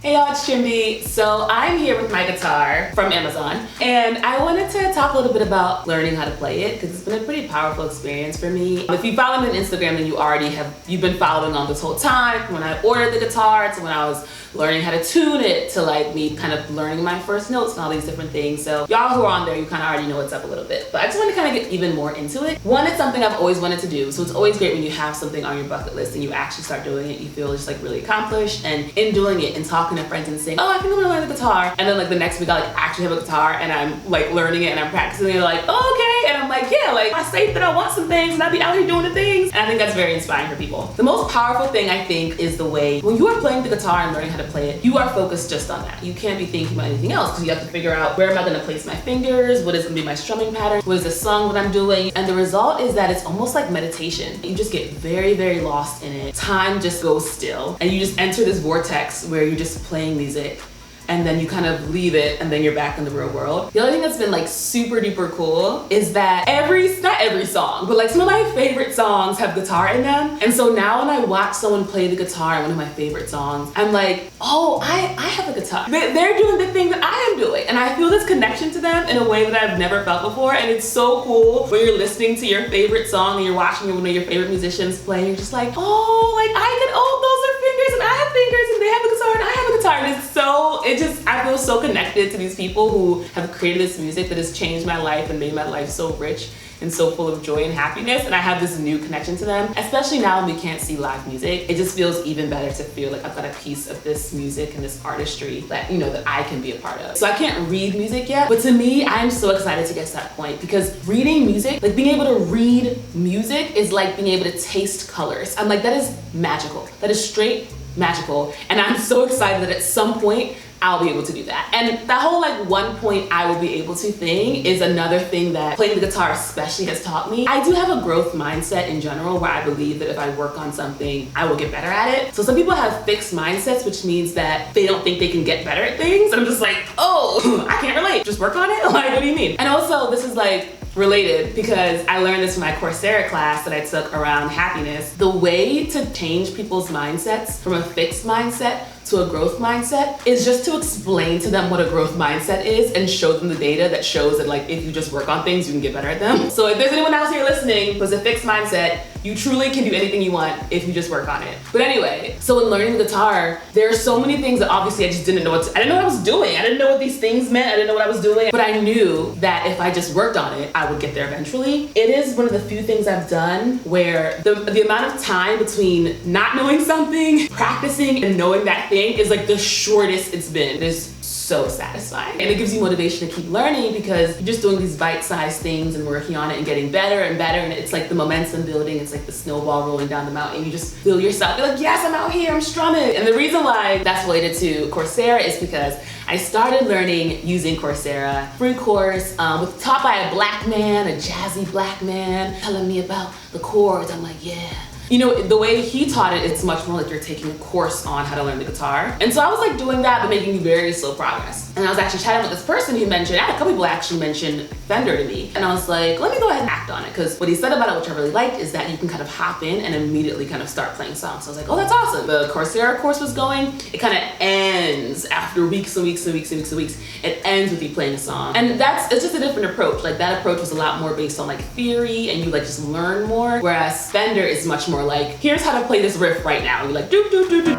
Hey y'all, it's Chimby. So I'm here with my guitar from Amazon, and I wanted to talk a little bit about learning how to play it because it's been a pretty powerful experience for me. If you follow me on Instagram, then you've been following on this whole time, from when I ordered the guitar to when I was learning how to tune it to like me kind of learning my first notes and all these different things. So y'all who are on there, you kind of already know what's up a little bit, but I just want to kind of get even more into it. One, it's something I've always wanted to do, so it's always great when you have something on your bucket list and you actually start doing it. You feel just like really accomplished, and in doing it and talking to friends and saying, oh, I think I'm gonna learn the guitar, and then like the next week I like actually have a guitar and I'm like learning it and I'm practicing it, and they're like, oh, okay, and I'm like, yeah, like I say that I want some things and I be out here doing the things, and I think that's very inspiring for people. The most powerful thing I think is the way when you are playing the guitar and learning how to play it, you are focused just on that. You can't be thinking about anything else because you have to figure out where am I going to place my fingers, what is going to be my strumming pattern, what is the song that I'm doing, and the result is that it's almost like meditation. You just get very, very lost in it. Time just goes still and you just enter this vortex where you're just playing music, and then you kind of leave it and then you're back in the real world. The other thing that's been like super duper cool is that not every song, but like some of my favorite songs have guitar in them. And so now when I watch someone play the guitar in one of my favorite songs, I'm like, oh, I have a guitar. They're doing the thing that I am doing. And I feel this connection to them in a way that I've never felt before. And it's so cool when you're listening to your favorite song and you're watching one of your favorite musicians play, you're just like, oh, like those are fingers and I have fingers and they have a guitar and I have a guitar. And I feel so connected to these people who have created this music that has changed my life and made my life so rich and so full of joy and happiness, and I have this new connection to them. Especially now when we can't see live music, it just feels even better to feel like I've got a piece of this music and this artistry that, you know, that I can be a part of. So I can't read music yet, but to me, I'm so excited to get to that point because reading music, like being able to read music is like being able to taste colors. I'm like, that is magical. That is straight magical. And I'm so excited that at some point, I'll be able to do that. And that whole like one point I will be able to thing is another thing that playing the guitar especially has taught me. I do have a growth mindset in general where I believe that if I work on something, I will get better at it. So some people have fixed mindsets, which means that they don't think they can get better at things. And I'm just like, oh, I can't relate. Just work on it? Like, what do you mean? And also this is like related because I learned this from my Coursera class that I took around happiness. The way to change people's mindsets from a fixed mindset to a growth mindset is just to explain to them what a growth mindset is and show them the data that shows that like if you just work on things, you can get better at them. So if there's anyone else here listening who's a fixed mindset, you truly can do anything you want if you just work on it. But anyway, so in learning the guitar, there are so many things that obviously I just didn't know I didn't know what I was doing. I didn't know what these things meant. I didn't know what I was doing. But I knew that if I just worked on it, I would get there eventually. It is one of the few things I've done where the amount of time between not knowing something, practicing, and knowing that thing is like the shortest it's been. It is so satisfying. And it gives you motivation to keep learning because you're just doing these bite-sized things and working on it and getting better and better, and it's like the momentum building, it's like the snowball rolling down the mountain. You just feel yourself, you're like, yes, I'm out here, I'm strumming. And the reason why that's related to Coursera is because I started learning using Coursera, free course, taught by a black man, a jazzy black man, telling me about the chords. I'm like, yeah. You know, the way he taught it, it's much more like you're taking a course on how to learn the guitar. And so I was like doing that, but making very slow progress. And I was actually chatting with this person who mentioned, I had a couple people actually mention Fender to me. And I was like, let me go ahead and act on it. Because what he said about it, which I really liked, is that you can kind of hop in and immediately kind of start playing songs. So I was like, oh, that's awesome. The Coursera course was going. It kind of ends after weeks and weeks and weeks and weeks and weeks. It ends with you playing a song. And it's just a different approach. Like that approach was a lot more based on like theory and you like just learn more. Whereas Fender is much more like, here's how to play this riff right now. You're like, do, do, do, do.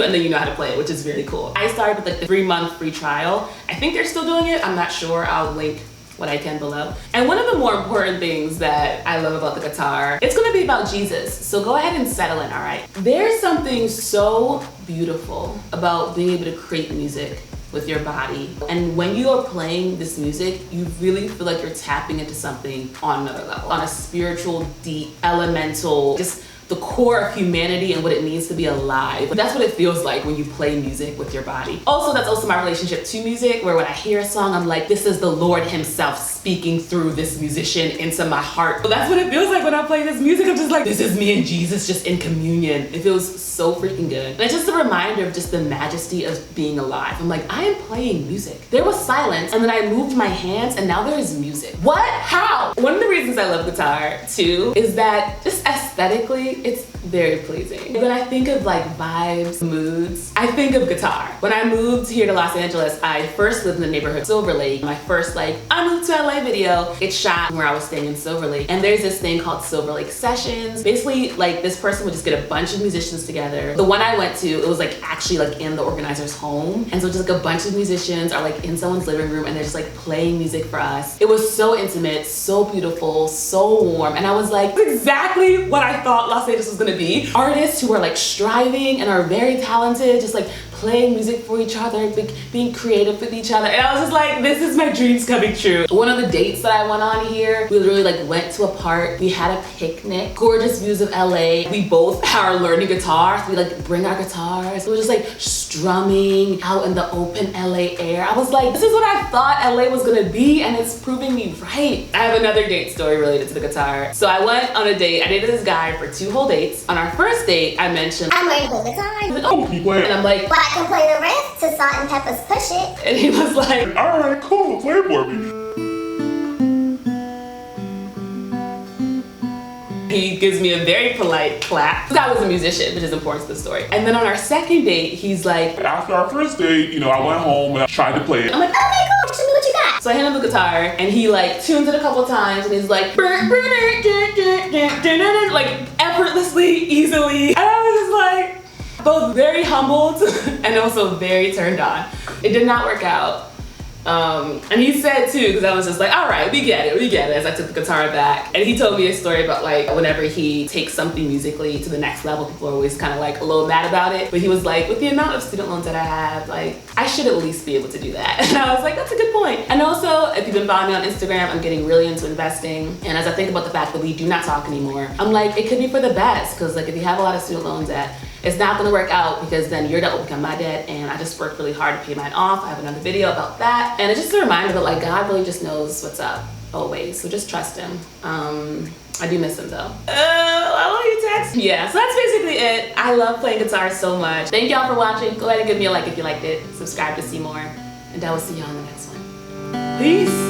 And then you know how to play it, which is really cool. I started with like the 3-month free trial. I think they're still doing it. I'm not sure. I'll link what I can below. And one of the more important things that I love about the guitar, it's gonna be about Jesus. So go ahead and settle in, all right? There's something so beautiful about being able to create music with your body. And when you are playing this music, you really feel like you're tapping into something on another level, on a spiritual, deep, elemental, just the core of humanity and what it means to be alive. That's what it feels like when you play music with your body. Also, that's also my relationship to music, where when I hear a song, I'm like, this is the Lord himself speaking through this musician into my heart. But that's what it feels like when I play this music. I'm just like, this is me and Jesus just in communion. It feels so freaking good. And it's just a reminder of just the majesty of being alive. I'm like, I am playing music. There was silence, and then I moved my hands, and now there is music. What? How? One of the reasons I love guitar too is that just aesthetically, it's very pleasing. When I think of like vibes, moods, I think of guitar. When I moved here to Los Angeles, I first lived in the neighborhood Silver Lake. My first like I moved to LA video, it shot where I was staying in Silver Lake. And there's this thing called Silver Lake Sessions. Basically, like this person would just get a bunch of musicians together. The one I went to, it was like actually like in the organizer's home. And so just like a bunch of musicians are like in someone's living room and they're just like playing music for us. It was so intimate, so beautiful, so warm. And I was like, that's exactly what I thought Los Angeles was gonna be. Artists who are like striving and are very talented, just like playing music for each other, being creative with each other. And I was just like, this is my dreams coming true. One of the dates that I went on here, we literally like went to a park, we had a picnic, gorgeous views of LA. We both are learning guitar, so we like bring our guitars. We were just like strumming out in the open LA air. I was like, this is what I thought LA was gonna be, and it's proving me right. I have another date story related to the guitar. So I went on a date, I dated this guy for 2 whole dates. On our first date, I mentioned, I'm ready to play guitar. He was like, oh, and I'm like, but I can play the riff to Salt and Pepper's Push It. and he was like, All right, cool, play for me. he gives me a very polite clap. This guy was a musician, which is important to the story. And then on our second date, he's like, After our first date, you know, I went home and I tried to play it. I'm like, Okay, cool. Show me what you got. so I hand him the guitar and he like tunes it a couple times and he's like, like effortlessly, easily. And I was just like, both very humbled and also very turned on. It did not work out. And he said too, because I was just like, all right, we get it, as I took the guitar back. And he told me a story about like, whenever he takes something musically to the next level, people are always kind of like a little mad about it. But he was like, with the amount of student loans that I have, like, I should at least be able to do that. And I was like, that's a good point. And also, if you've been following me on Instagram, I'm getting really into investing. And as I think about the fact that we do not talk anymore, I'm like, it could be for the best. Because like, if you have a lot of student loans debt, it's not gonna work out because then your debt will become my debt, and I just worked really hard to pay mine off. I have another video about that. And it's just a reminder that like God really just knows what's up always, so just trust him. I do miss him though. I love you, text. Yeah, so that's basically it. I love playing guitar so much. Thank y'all for watching. Go ahead and give me a like if you liked it. Subscribe to see more, and I will see y'all in the next one. Peace.